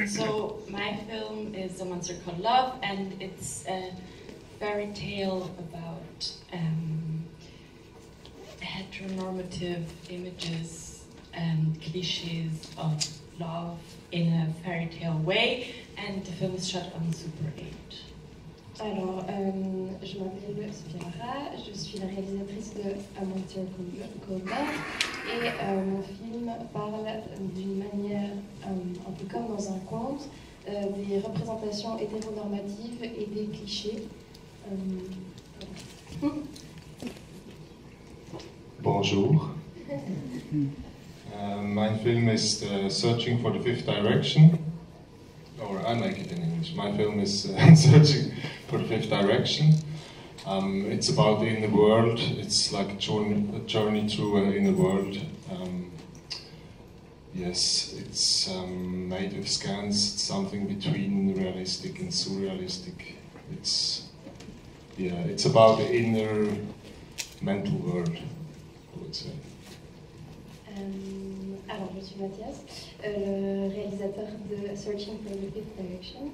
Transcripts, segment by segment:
So my film is A Monster Called Love, and it's a fairy tale about heteronormative images and cliches of love in a fairy tale way, and the film is shot on Super 8. Alors, je m'appelle Sophia Lara, je suis la réalisatrice de A Monster Called Love et mon film parle d'une manière un peu comme dans un conte des représentations hétéronormatives et des clichés. Bonjour. My film is Searching for the Fifth Direction, or I make it in English. My film is Searching for the Fifth Direction. It's about the inner world. It's like a journey through an inner world. Yes, it's made of scans. It's something between realistic and surrealistic. It's about the inner mental world, I would say. Alors, je suis Mathias, le réalisateur de Searching for the Fifth Direction.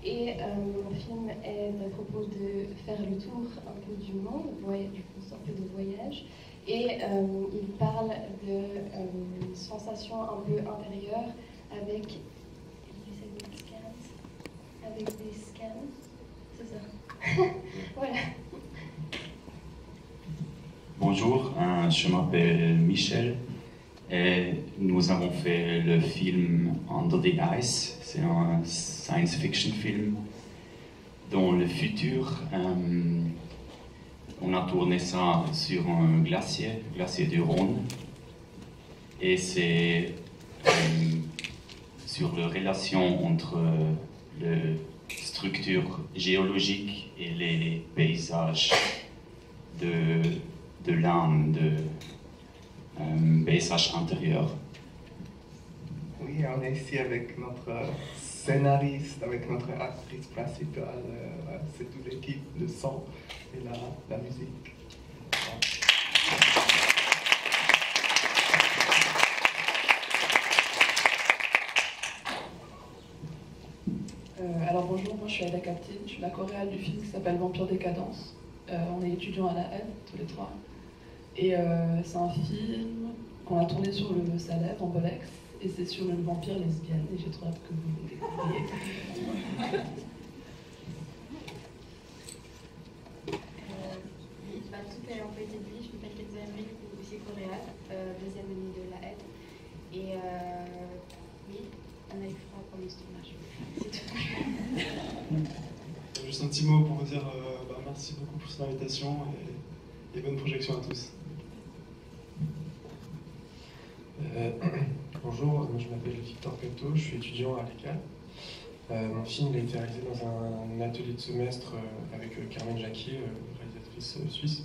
Et mon film est à propos de faire le tour un peu du monde, un peu de voyage. Et il parle de sensations un peu intérieures avec des scans. C'est ça. Voilà. Bonjour, je m'appelle Michel et nous avons fait le film Under the Ice. C'est un science-fiction film dans le futur. On a tourné ça sur un glacier du Rhône. Et c'est sur la relation entre la structure géologique et les paysages de l'âme, de paysage intérieur. Oui, on est ici avec notre scénariste, avec notre actrice principale, c'est toute l'équipe, le son et la musique. Alors bonjour, moi je suis Ada Captain, je suis la choréale du film qui s'appelle Vampire Décadence. On est étudiants à la haine, tous les trois. Et c'est un film qu'on a tourné sur le Salève, en Bolex. Et c'est sur une vampire lesbienne, et j'ai trop hâte que vous le découvriez. Oui, tout a un peu été dit. Je m'appelle Kenza Emery, aussi coréale, deuxième année de la aide. Et oui, on a eu froid pendant ce tournage. C'est tout. Juste un petit mot pour vous dire merci beaucoup pour cette invitation et bonne projection à tous. Bonjour, je m'appelle Victor Cato, je suis étudiant à l'ECAL. Mon film a été réalisé dans un atelier de semestre avec Carmen Jacquier, réalisatrice suisse,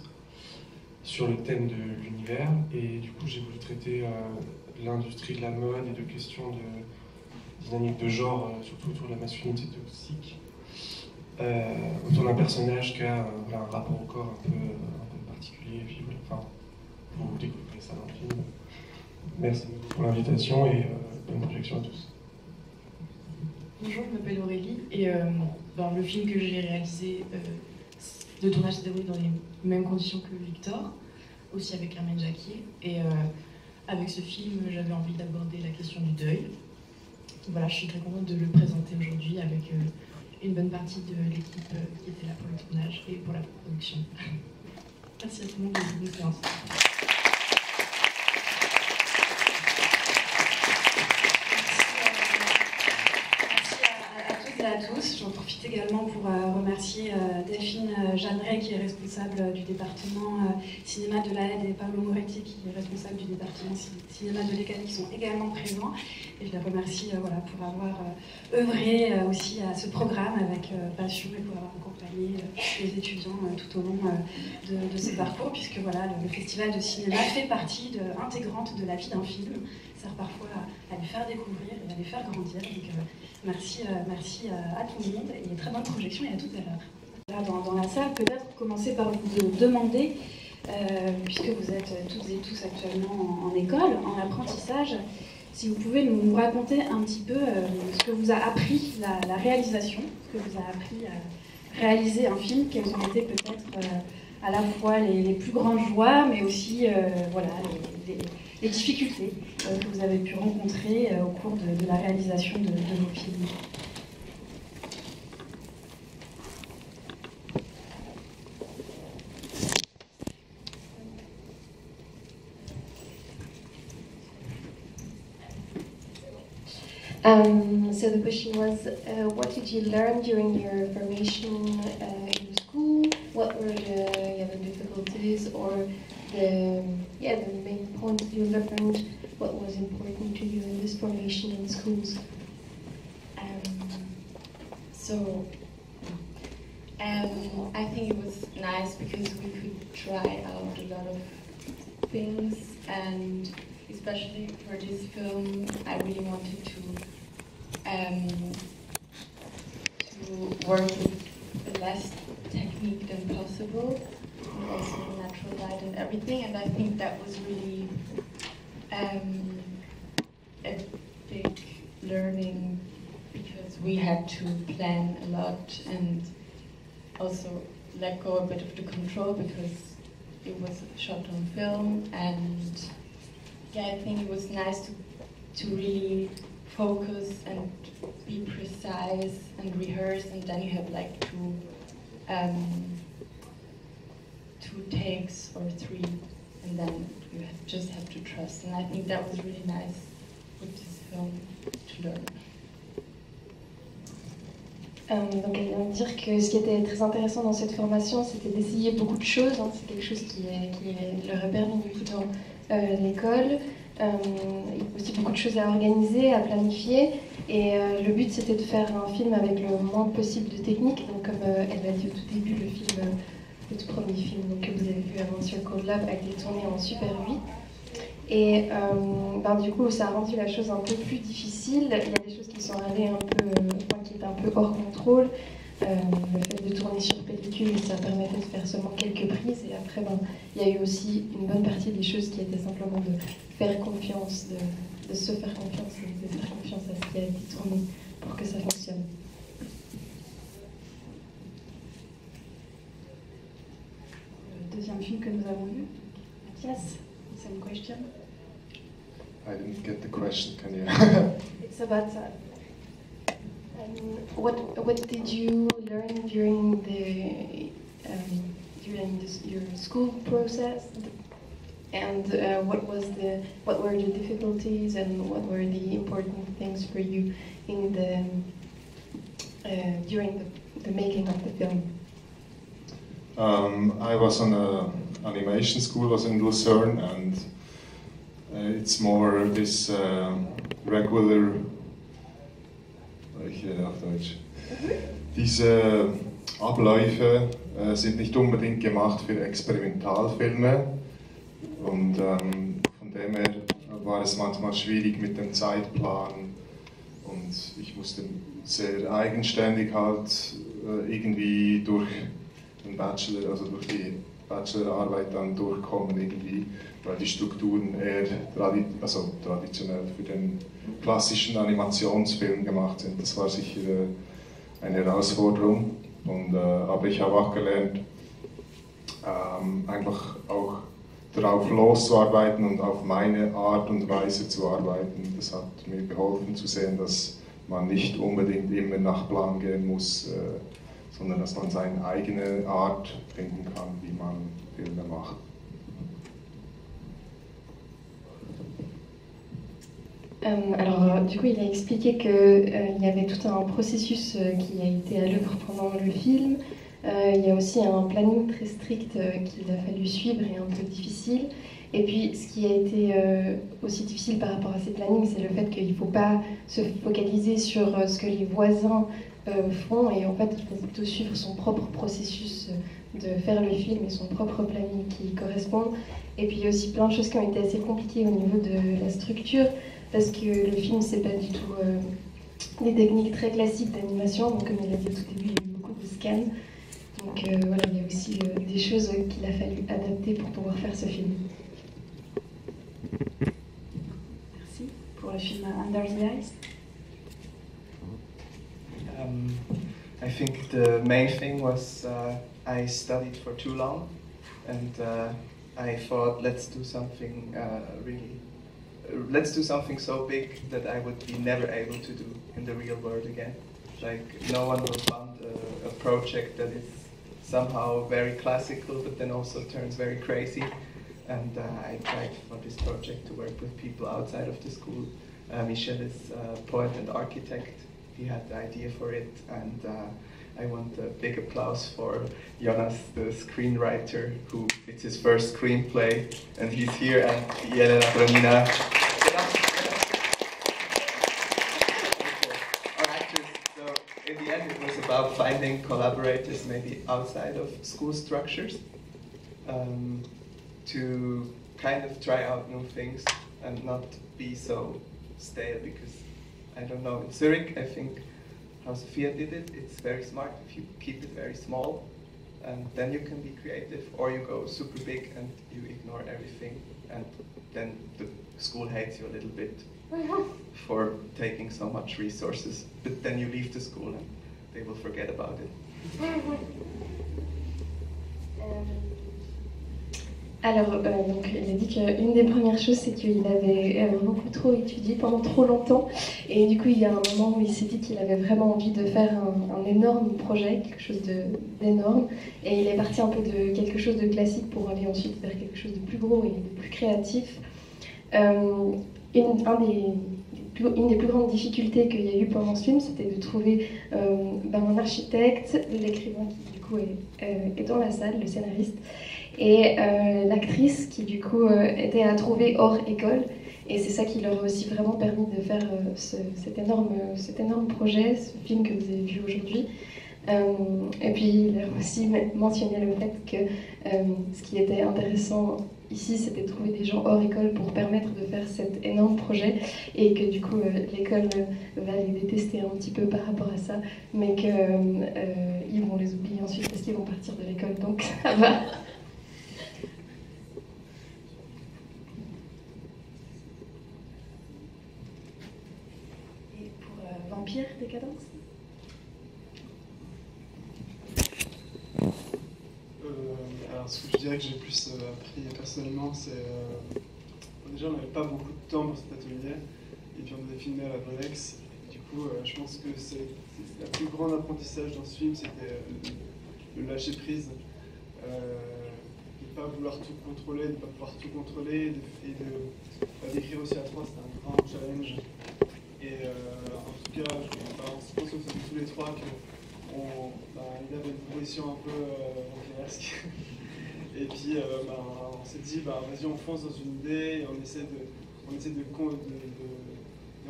sur le thème de l'univers. Et du coup, j'ai voulu traiter l'industrie de la mode et de questions de dynamique de genre, surtout autour de la masculinité toxique, autour d'un personnage qui a un rapport au corps un peu particulier. Et puis, enfin, vous découvrez ça dans le film. Merci beaucoup pour l'invitation et bonne projection à tous. Bonjour, je m'appelle Aurélie et le film que j'ai réalisé, le tournage s'est déroulé dans les mêmes conditions que Victor, aussi avec Carmen Jacquier. Et avec ce film, j'avais envie d'aborder la question du deuil. Voilà, je suis très contente de le présenter aujourd'hui avec une bonne partie de l'équipe qui était là pour le tournage et pour la production. Merci à tout le monde de bonne séance. À tous. J'en profite également pour remercier Delphine Jeanneret qui est responsable du département cinéma de la Aide et Paolo Moretti qui est responsable du département cinéma de l'ECAL qui sont également présents. Et je les remercie pour avoir œuvré aussi à ce programme avec passion et pour avoir accompagné les étudiants tout au long de ce parcours puisque le festival de cinéma fait partie intégrante de la vie d'un film. Ça sert parfois à les faire découvrir et à les faire grandir. Donc, merci à tout le monde et très bonne projection et à tout à l'heure. Dans la salle, peut-être commencer par vous demander, puisque vous êtes toutes et tous actuellement en école, en apprentissage, Si vous pouvez nous raconter un petit peu ce que vous a appris la réalisation, ce que vous a appris à réaliser un film, quelles ont été peut-être à la fois les plus grandes joies, mais aussi voilà, les difficultés que vous avez pu rencontrer au cours de la réalisation de vos films. So the question was, what did you learn during your formation in school? What were the difficulties or the main points you learned? What was important to you in this formation in schools? I think it was nice because we could try out a lot of things, and especially for this film, I really wanted to work with less technique than possible, and also natural light and everything. And I think that was really a big learning because we had to plan a lot and also let go a bit of the control because it was shot on film. And yeah, I think it was nice to really focus and be precise and rehearse, and then you have like two takes or three, and then you just have to trust. And I think that was really nice with this film to learn. Donc elle vient de dire que ce qui était très intéressant dans cette formation, c'était d'essayer beaucoup de choses. C'est quelque chose qui leur a permis du coup dans l'école. Il y a aussi beaucoup de choses à organiser, à planifier. Et le but, c'était de faire un film avec le moins possible de technique. Donc comme elle l'a dit au tout début, le tout premier film que vous avez vu avant Circle Lab a été tourné en Super 8. Et du coup, ça a rendu la chose un peu plus difficile. Il y a des choses qui sont allées qui étaient un peu hors contrôle. Le fait de tourner sur pellicule, ça permettait de faire seulement quelques prises. Et après, il y a eu aussi une bonne partie des choses qui étaient simplement de faire confiance, de se faire confiance et de faire confiance à ce qui a été tourné pour que ça fonctionne. Le deuxième film que nous avons vu, Mathias, c'est une question. I didn't get the question, can you? It's about what did you learn during your school process, and what were the difficulties and what were the important things for you in during the making of the film? I was on an animation school, was in Lucerne, and it's more this regular, auf Deutsch. Diese Abläufe sind nicht unbedingt gemacht für Experimentalfilme, und von dem her war es manchmal schwierig mit dem Zeitplan, und ich musste sehr eigenständig halt irgendwie durch den Bachelor, also durch die Bachelorarbeit dann durchkommen irgendwie, weil die Strukturen eher traditionell für den klassischen Animationsfilm gemacht sind. Das war sicher eine Herausforderung, aber ich habe auch gelernt, einfach auch darauf loszuarbeiten und auf meine Art und Weise zu arbeiten. Das hat mir geholfen zu sehen, dass man nicht unbedingt immer nach Plan gehen muss, sondern dass man seine eigene Art finden kann, wie man Filme macht. Alors, du coup, il a expliqué qu'il y avait tout un processus qui a été à l'œuvre pendant le film. Il y a aussi un planning très strict qu'il a fallu suivre et un peu difficile. Et puis, ce qui a été aussi difficile par rapport à ces plannings, c'est le fait qu'il ne faut pas se focaliser sur ce que les voisins font. Et en fait, il faut plutôt suivre son propre processus de faire le film et son propre planning qui correspond. Et puis, il y a aussi plein de choses qui ont été assez compliquées au niveau de la structure, parce que le film, c'est pas du tout des techniques très classiques d'animation. Donc, comme il a dit au tout début, il y a eu beaucoup de scans. Donc voilà, il y a aussi des choses qu'il a fallu adapter pour pouvoir faire ce film. Merci. Pour pour le film Under the Ice. I think the main thing was I studied for too long, and I thought, let's do something let's do something so big that I would be never able to do in the real world again. Like, no one will fund a project that is somehow very classical, but then also turns very crazy. And I tried for this project to work with people outside of the school. Michel is a poet and architect. He had the idea for it, and I want a big applause for Jonas, the screenwriter, who it's his first screenplay, and he's here, and Jelena Bromina. Our actors. So in the end, it was about finding collaborators, maybe outside of school structures, to kind of try out new things and not be so stale, because I don't know, in Zurich, I think how Sophia did it, it's very smart if you keep it very small, and then you can be creative, or you go super big and you ignore everything, and then the school hates you a little bit for taking so much resources, but then you leave the school and they will forget about it. Alors, donc, il a dit qu'une des premières choses, c'est qu'il avait beaucoup trop étudié pendant trop longtemps. Et du coup, il y a un moment où il s'est dit qu'il avait vraiment envie de faire un énorme projet, quelque chose d'énorme. Et il est parti un peu de quelque chose de classique pour aller ensuite vers quelque chose de plus gros et de plus créatif. Une des plus grandes difficultés qu'il y a eu pendant ce film, c'était de trouver un architecte, l'écrivain qui du coup est dans la salle, le scénariste, et l'actrice qui du coup était à trouver hors école. Et c'est ça qui leur a aussi vraiment permis de faire cet énorme projet, ce film que vous avez vu aujourd'hui. Et puis il a aussi mentionné le fait que ce qui était intéressant ici, c'était de trouver des gens hors école pour permettre de faire cet énorme projet, et que du coup l'école va les détester un petit peu par rapport à ça, mais qu'ils vont les oublier ensuite parce qu'ils vont partir de l'école, donc ça va. Et pour Vampire Décadence? Alors, ce que je dirais que j'ai plus appris personnellement, c'est. Déjà, on n'avait pas beaucoup de temps pour cet atelier, et puis on devait filmer à la Brenex. Du coup, je pense que c'est le plus grand apprentissage dans ce film, c'était le lâcher prise. De ne pas vouloir tout contrôler, de ne pas pouvoir tout contrôler, et d'écrire aussi à trois, c'était un grand challenge. Et en tout cas, je pense que c'est tous les trois il avait une proposition un peu vampiresque. Et puis on s'est dit, vas-y, on fonce dans une idée, et on essaie de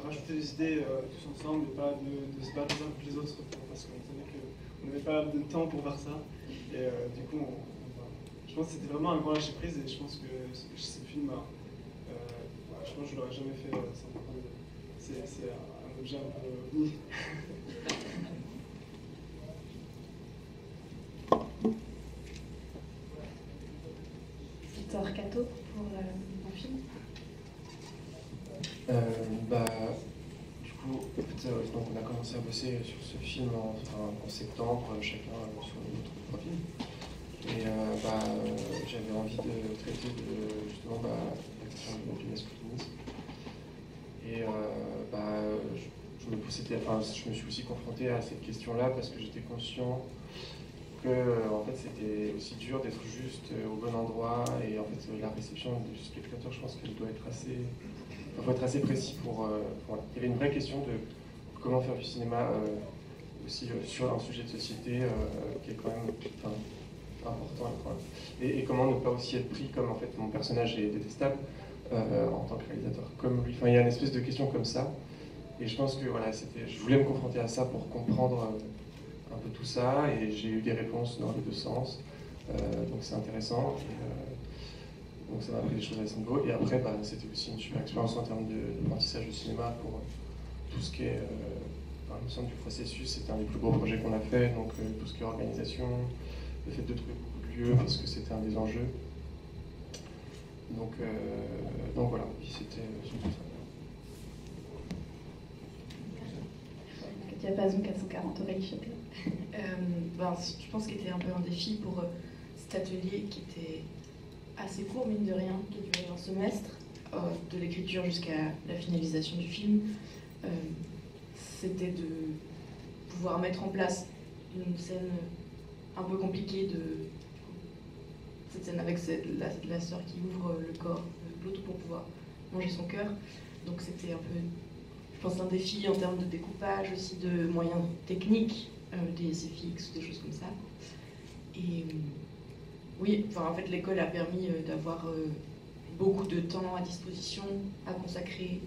rajouter des idées tous ensemble, et pas de se battre les uns contre les autres, parce qu'on savait qu'on n'avait pas de temps pour faire ça. Et du coup, je pense que c'était vraiment un grand lâcher prise, et je pense que ce film, je pense que je ne l'aurais jamais fait sans prendre. C'est un objet un peu ovni. Victor Cato pour un film. Du coup, donc on a commencé à bosser sur ce film en septembre, chacun sur notre profil. Et j'avais envie de traiter justement la question du masculinisme. Et je me suis aussi confronté à cette question-là parce que j'étais conscient que en fait, c'était aussi dur d'être juste au bon endroit, et en fait la réception du spectateur, je pense qu'elle doit être assez précis pour il y avait une vraie question de comment faire du cinéma aussi sur un sujet de société qui est quand même important, et comment ne pas aussi être pris comme en fait mon personnage est détestable en tant que réalisateur comme lui. Il y a une espèce de question comme ça, et je pense que je voulais me confronter à ça pour comprendre un peu tout ça, et j'ai eu des réponses dans les deux sens, donc c'est intéressant, donc ça m'a appris des choses à ce niveau. Et après c'était aussi une super expérience en termes d'apprentissage de cinéma pour tout ce qui est il me semble du processus, c'était un des plus gros projets qu'on a fait, donc tout ce qui est organisation, le fait de trouver beaucoup de lieux parce que c'était un des enjeux, donc voilà, c'était ça. Diapason 440, Aurélie Châtelet. Je pense qu'il était un peu un défi pour cet atelier qui était assez court, mine de rien, qui a duré un semestre, de l'écriture jusqu'à la finalisation du film. C'était de pouvoir mettre en place une scène un peu compliquée, cette scène avec la sœur qui ouvre le corps de l'autre pour pouvoir manger son cœur. Donc c'était un peu, je pense, un défi en termes de découpage, aussi de moyens techniques, des SFX, des choses comme ça. Et oui, en fait, l'école a permis d'avoir beaucoup de temps à disposition à consacrer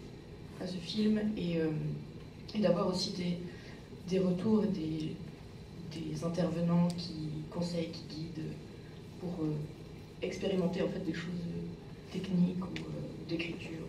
à ce film et d'avoir aussi des retours, des intervenants qui conseillent, qui guident pour expérimenter en fait des choses techniques ou d'écriture.